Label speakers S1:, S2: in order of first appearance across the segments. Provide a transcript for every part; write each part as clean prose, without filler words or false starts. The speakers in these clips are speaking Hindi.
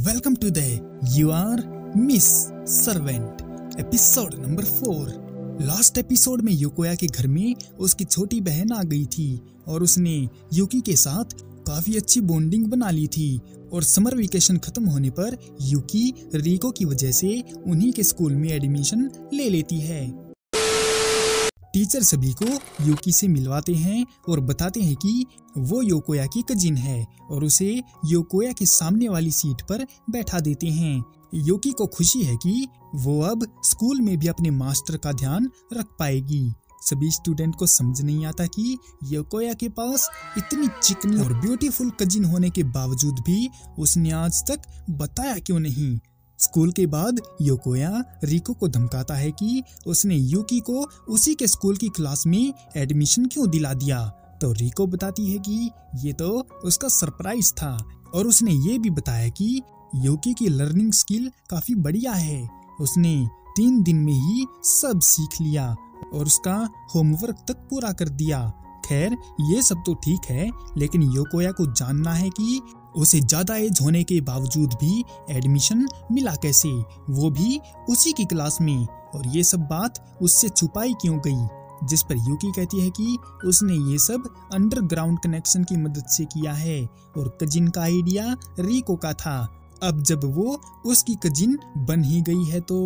S1: Welcome to the you are miss servant episode number 4। Last episode में योकोया के घर में उसकी छोटी बहन आ गई थी और उसने युकी के साथ काफी अच्छी बॉन्डिंग बना ली थी। और समर वेकेशन खत्म होने पर युकी रिको की वजह से उन्हीं के स्कूल में एडमिशन ले लेती है। टीचर सभी को युकी से मिलवाते हैं और बताते हैं कि वो योकोया की कजिन है और उसे योकोया के सामने वाली सीट पर बैठा देते हैं। युकी को खुशी है कि वो अब स्कूल में भी अपने मास्टर का ध्यान रख पाएगी। सभी स्टूडेंट को समझ नहीं आता कि योकोया के पास इतनी चिकनी और ब्यूटीफुल कजिन होने के बावजूद भी उसने आज तक बताया क्यों नहीं। स्कूल के बाद योकोया रिको को धमकाता है कि उसने युकी को उसी के स्कूल की क्लास में एडमिशन क्यों दिला दिया। तो रिको बताती है कि ये तो उसका सरप्राइज था और उसने ये भी बताया कि युकी की लर्निंग स्किल काफी बढ़िया है। उसने 3 दिन में ही सब सीख लिया और उसका होमवर्क तक पूरा कर दिया। खैर ये सब तो ठीक है, लेकिन योकोया को जानना है कि उसे ज्यादा एज होने के बावजूद भी एडमिशन मिला कैसे, वो भी उसी की क्लास में। और ये सब बात उससे छुपाई क्यों गई, जिस पर युकी कहती है कि उसने ये सब अंडरग्राउंड कनेक्शन की मदद से किया है और कजिन का आइडिया रिको का था। अब जब वो उसकी कजिन बन ही गई है तो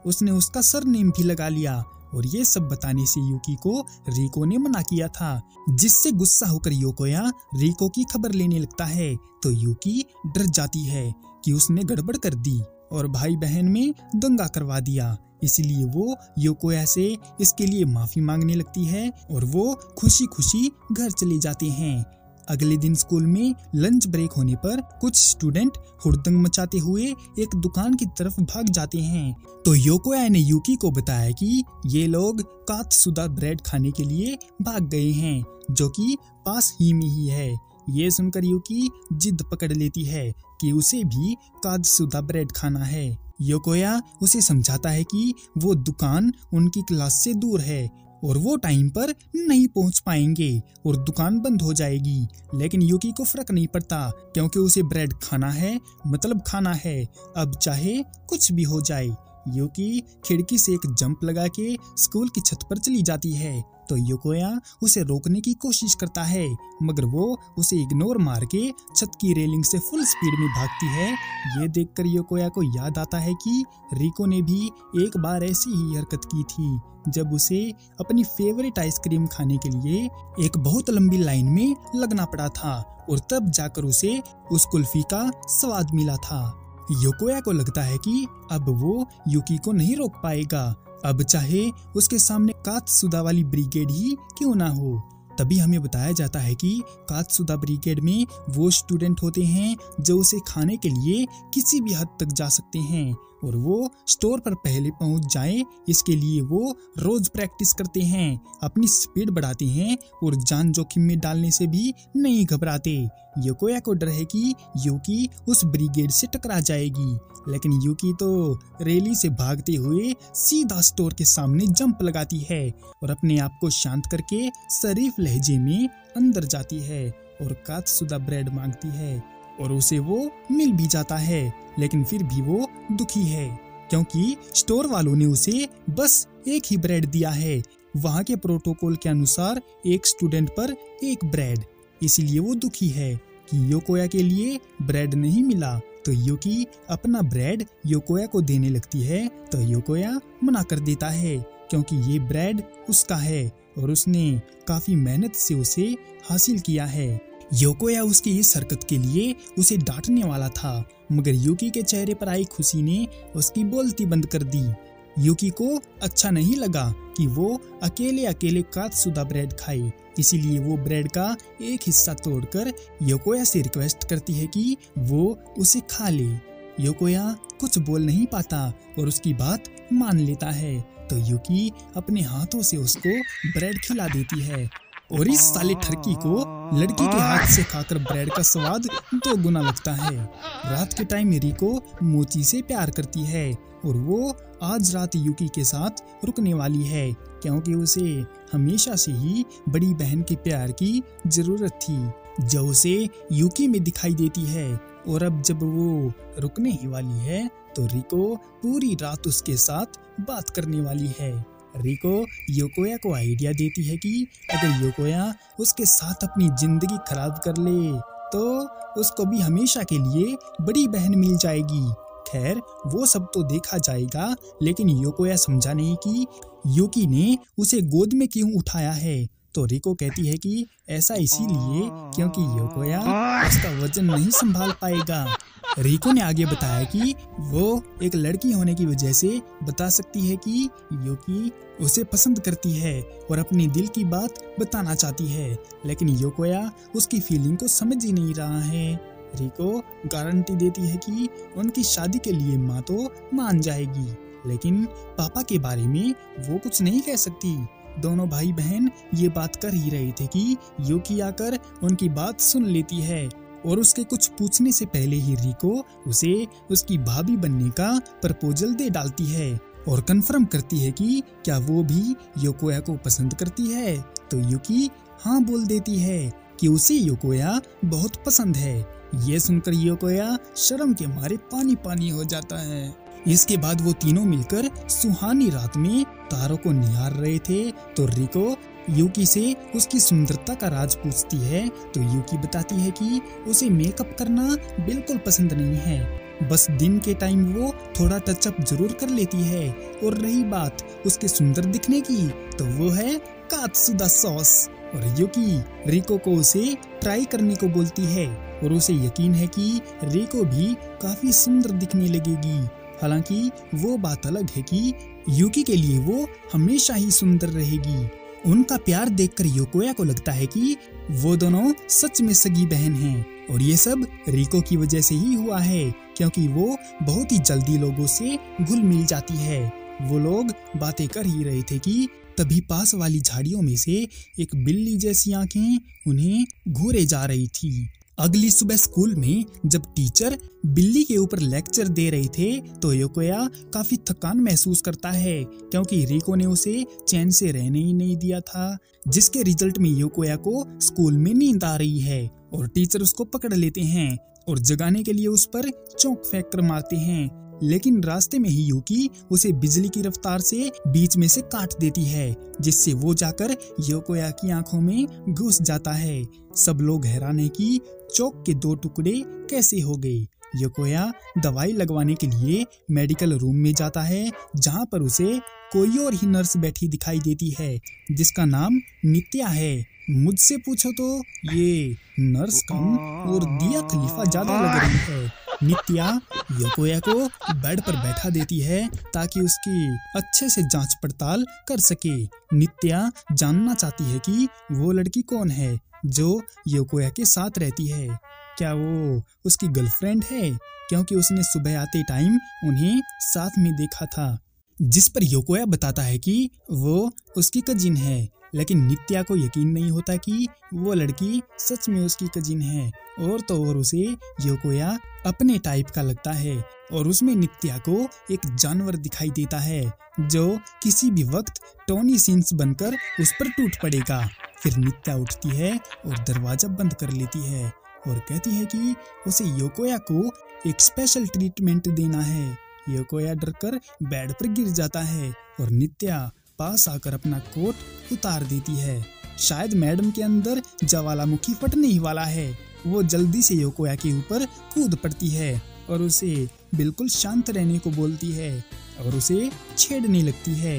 S1: उसने उसका सरनेम भी लगा लिया। और ये सब बताने से युकी को रिको ने मना किया था, जिससे गुस्सा होकर योकोया रिको की खबर लेने लगता है। तो युकी डर जाती है कि उसने गड़बड़ कर दी और भाई बहन में दंगा करवा दिया। इसलिए वो योकोया से इसके लिए माफी मांगने लगती है और वो खुशी खुशी घर चले जाते हैं। अगले दिन स्कूल में लंच ब्रेक होने पर कुछ स्टूडेंट हुड़दंग मचाते हुए एक दुकान की तरफ भाग जाते हैं। तो योकोया ने युकी को बताया कि ये लोग कात्सुदा ब्रेड खाने के लिए भाग गए हैं, जो कि पास ही में ही है। ये सुनकर युकी जिद पकड़ लेती है कि उसे भी कात्सुदा ब्रेड खाना है। योकोया उसे समझाता है कि वो दुकान उनकी क्लास से दूर है और वो टाइम पर नहीं पहुंच पाएंगे और दुकान बंद हो जाएगी। लेकिन युकी को फर्क नहीं पड़ता, क्योंकि उसे ब्रेड खाना है मतलब खाना है, अब चाहे कुछ भी हो जाए। युकी खिड़की से एक जंप लगा के स्कूल की छत पर चली जाती है। तो योकोया उसे रोकने की कोशिश करता है, मगर वो उसे इग्नोर मार के छत की रेलिंग से फुल स्पीड में भागती है। ये देखकर योकोया को याद आता है कि रिको ने भी एक बार ऐसी ही हरकत की थी, जब उसे अपनी फेवरेट आइसक्रीम खाने के लिए एक बहुत लंबी लाइन में लगना पड़ा था और तब जाकर उसे उस कुल्फी का स्वाद मिला था। योकोया को लगता है कि अब वो युकी को नहीं रोक पाएगा, अब चाहे उसके सामने कात्सुदा वाली ब्रिगेड ही क्यों ना हो। तभी हमें बताया जाता है कि कात्सुदा ब्रिगेड में वो स्टूडेंट होते हैं जो उसे खाने के लिए किसी भी हद तक जा सकते हैं और वो स्टोर पर पहले पहुंच जाए, इसके लिए वो रोज प्रैक्टिस करते हैं, अपनी स्पीड बढ़ाते हैं और जान जोखिम में डालने से भी नहीं घबराते। योकोया को डर है कि युकी उस ब्रिगेड से टकरा जाएगी, लेकिन युकी तो रैली से भागते हुए सीधा स्टोर के सामने जंप लगाती है और अपने आप को शांत करके शरीफ लहजे में अंदर जाती है और कात्सुदा ब्रेड मांगती है और उसे वो मिल भी जाता है। लेकिन फिर भी वो दुखी है, क्योंकि स्टोर वालों ने उसे बस एक ही ब्रेड दिया है। वहाँ के प्रोटोकॉल के अनुसार एक स्टूडेंट पर एक ब्रेड, इसीलिए वो दुखी है कि योकोया के लिए ब्रेड नहीं मिला। तो युकी अपना ब्रेड योकोया को देने लगती है, तो योकोया मना कर देता है, क्योंकि ये ब्रेड उसका है और उसने काफी मेहनत से उसे हासिल किया है। योकोया उसकी इस हरकत के लिए उसे डांटने वाला था, मगर युकी के चेहरे पर आई खुशी ने उसकी बोलती बंद कर दी। युकी को अच्छा नहीं लगा कि वो अकेले अकेले कात्सुदा ब्रेड खाए, इसीलिए वो ब्रेड का एक हिस्सा तोड़कर योकोया से रिक्वेस्ट करती है कि वो उसे खा ले। योकोया कुछ बोल नहीं पाता और उसकी बात मान लेता है। तो युकी अपने हाथों से उसको ब्रेड खिला देती है और इस साले ठरकी को लड़की के हाथ से खाकर ब्रेड का स्वाद 2 गुना लगता है। रात के टाइम रिको मोची से प्यार करती है और वो आज रात युकी के साथ रुकने वाली है, क्योंकि उसे हमेशा से ही बड़ी बहन के प्यार की जरूरत थी। जो उसे यूकी में दिखाई देती है। और अब जब वो रुकने ही वाली है तो रिको पूरी रात उसके साथ बात करने वाली है। रिको योकोया को आइडिया देती है कि अगर योकोया उसके साथ अपनी जिंदगी खराब कर ले तो उसको भी हमेशा के लिए बड़ी बहन मिल जाएगी। खैर वो सब तो देखा जाएगा, लेकिन योकोया समझा नहीं कि यूकी ने उसे गोद में क्यों उठाया है। तो रिको कहती है कि ऐसा इसीलिए क्योंकि योकोया उसका वजन नहीं संभाल पाएगा। रिको ने आगे बताया कि वो एक लड़की होने की वजह से बता सकती है कि यूकी उसे पसंद करती है और अपने दिल की बात बताना चाहती है, लेकिन योकोया उसकी फीलिंग को समझ ही नहीं रहा है। रिको गारंटी देती है कि उनकी शादी के लिए माँ तो मान जाएगी, लेकिन पापा के बारे में वो कुछ नहीं कह सकती। दोनों भाई बहन ये बात कर ही रहे थे कि यूकी आकर उनकी बात सुन लेती है और उसके कुछ पूछने से पहले ही रिको उसे उसकी भाभी बनने का प्रपोजल दे डालती है और कंफर्म करती है कि क्या वो भी योकोया को पसंद करती है। तो यूकी हाँ बोल देती है कि उसे योकोया बहुत पसंद है। ये सुनकर योकोया शर्म के मारे पानी पानी हो जाता है। इसके बाद वो तीनों मिलकर सुहानी रात में तारों को निहार रहे थे। तो रिको यूकी से उसकी सुंदरता का राज पूछती है। तो यूकी बताती है कि उसे मेकअप करना बिल्कुल पसंद नहीं है, बस दिन के टाइम वो थोड़ा टचअप जरूर कर लेती है। और रही बात उसके सुंदर दिखने की, तो वो है कात्सुदा सॉस। और यूकी रिको को उसे ट्राई करने को बोलती है और उसे यकीन है कि रिको भी काफी सुंदर दिखने लगेगी। हालांकि वो बात अलग है कि यूकी के लिए वो हमेशा ही सुंदर रहेगी। उनका प्यार देखकर योकोया को लगता है कि वो दोनों सच में सगी बहन हैं और ये सब रिको की वजह से ही हुआ है, क्योंकि वो बहुत ही जल्दी लोगों से घुल मिल जाती है। वो लोग बातें कर ही रहे थे कि तभी पास वाली झाड़ियों में से एक बिल्ली जैसी आंखें उन्हें घूरे जा रही थी। अगली सुबह स्कूल में जब टीचर बिल्ली के ऊपर लेक्चर दे रहे थे तो योकोया काफी थकान महसूस करता है, क्योंकि रिको ने उसे चैन से रहने ही नहीं दिया था, जिसके रिजल्ट में योकोया को स्कूल में नींद आ रही है और टीचर उसको पकड़ लेते हैं और जगाने के लिए उस पर चौक फेंक कर मारते हैं। लेकिन रास्ते में ही यूकी उसे बिजली की रफ्तार से बीच में से काट देती है, जिससे वो जाकर योकोया की आंखों में घुस जाता है। सब लोग हैरान है कि चौक के 2 टुकड़े कैसे हो गए। योकोया दवाई लगवाने के लिए मेडिकल रूम में जाता है, जहाँ पर उसे कोई और ही नर्स बैठी दिखाई देती है, जिसका नाम नित्या है। मुझसे पूछो तो ये नर्स कम और दिया खलीफा ज्यादा लग रही है। नित्या योकोया को बेड पर बैठा देती है ताकि उसकी अच्छे से जांच पड़ताल कर सके। नित्या जानना चाहती है कि वो लड़की कौन है जो योकोया के साथ रहती है। क्या वो उसकी गर्लफ्रेंड है, क्योंकि उसने सुबह आते टाइम उन्हें साथ में देखा था। जिस पर योकोया बताता है कि वो उसकी कजिन है, लेकिन नित्या को यकीन नहीं होता कि वो लड़की सच में उसकी कजिन है। और तो और उसे योकोया अपने टाइप का लगता है और उसमें नित्या को एक जानवर दिखाई देता है जो किसी भी वक्त टोनी सीन्स बनकर उस पर टूट पड़ेगा। फिर नित्या उठती है और दरवाजा बंद कर लेती है और कहती है कि उसे योकोया को एक स्पेशल ट्रीटमेंट देना है। योकोया डरकर बेड पर गिर जाता है और नित्या पास आकर अपना कोट उतार देती है। शायद मैडम के अंदर ज्वालामुखी फटने ही वाला है। वो जल्दी से योकोया के ऊपर कूद पड़ती है और उसे बिल्कुल शांत रहने को बोलती है और उसे छेड़ने लगती है।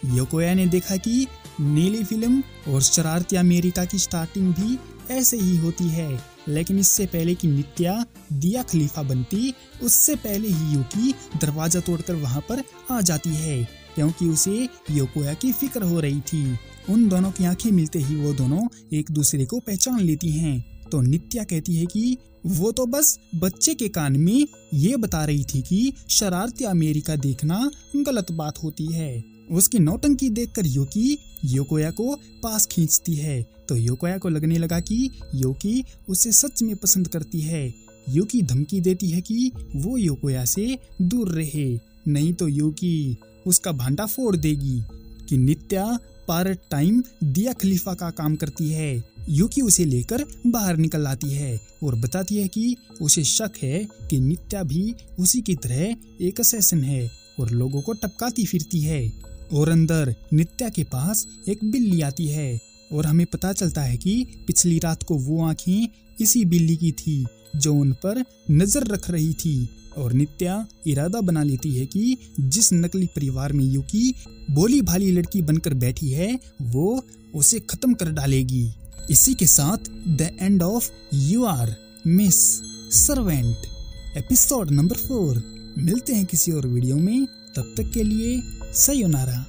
S1: योकोया ने देखा कि नीली फिल्म और शरारती अमेरिका की स्टार्टिंग भी ऐसे ही होती है, लेकिन इससे पहले कि नित्या दिया खलीफा बनती, उससे पहले ही यूकी दरवाजा तोड़कर वहां पर आ जाती है, क्योंकि उसे योकोया की फिक्र हो रही थी। उन दोनों की आंखें मिलते ही वो दोनों एक दूसरे को पहचान लेती हैं। तो नित्या कहती है कि वो तो बस बच्चे के कान में ये बता रही थी कि शरारती अमेरिका देखना गलत बात होती है। उसकी नौटंकी देखकर यूकी योकोया को पास खींचती है। तो योकोया को लगने लगा कि यूकी उसे सच में पसंद करती है। यूकी धमकी देती है कि वो योकोया से दूर रहे, नहीं तो यूकी उसका भांडा फोड़ देगी। कि नित्या पार्ट टाइम दिया खलीफा का काम करती है। यूकी उसे लेकर बाहर निकल आती है और बताती है कि उसे शक है कि नित्या भी उसी की तरह एक असैसिन है और लोगों को टपकाती फिरती है। और अंदर नित्या के पास एक बिल्ली आती है और हमें पता चलता है कि पिछली रात को वो आंखें इसी बिल्ली की थी जो उन पर नजर रख रही थी। और नित्या इरादा बना लेती है कि जिस नकली परिवार में यूकी भोली भाली लड़की बनकर बैठी है वो उसे खत्म कर डालेगी। इसी के साथ the end of you are miss servant episode number 4। मिलते हैं किसी और वीडियो में, तब तक के लिए सयोनारा।